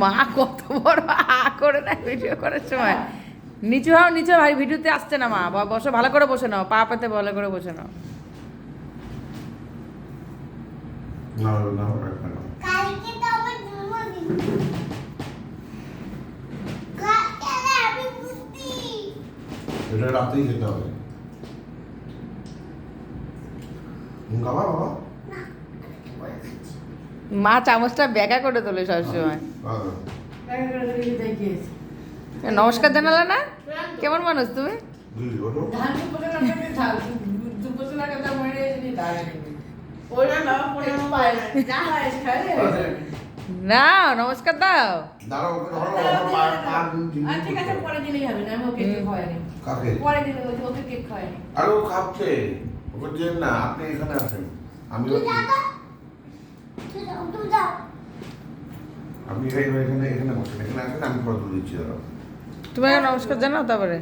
মা কত বড় করে না ভিডিও করার সময়। নিচু হও, নিচু ভাই, ভিডিওতে আসছে না মা। বসো, ভালো করে বসে নাও, পা পাতে ভালো করে বসে নাও। কালকে তো আমার জন্মদিন। কালকে আমি বুঝছি। এটা রাতেই খেতে হবে। বাবা বাবা মা চামচটা ব্যাকা করে তোলে সবসময়। নমস্কার জানালে না? কেমন মানুষ তুমি? না, নমস্কার দাও। দাঁড়াও, ওকে ধরো, ওর পা ঠিক আছে, পরে দিলেই হবে না, আমি ওকে কেক খাওয়াইনি। কাকে? পরে দিলে ওকে কেক খাওয়াইনি। আরে ও খাচ্ছে, ওকে দেন না, আপনি এখানে আসেন। আমি তুই যা তো। তুই যা। আপনি এখানে এখানে বসেন, এখানে আসেন, আমি ফটো দিচ্ছি। দাঁড়াও। তুমি নমস্কার জানাও তারপরে।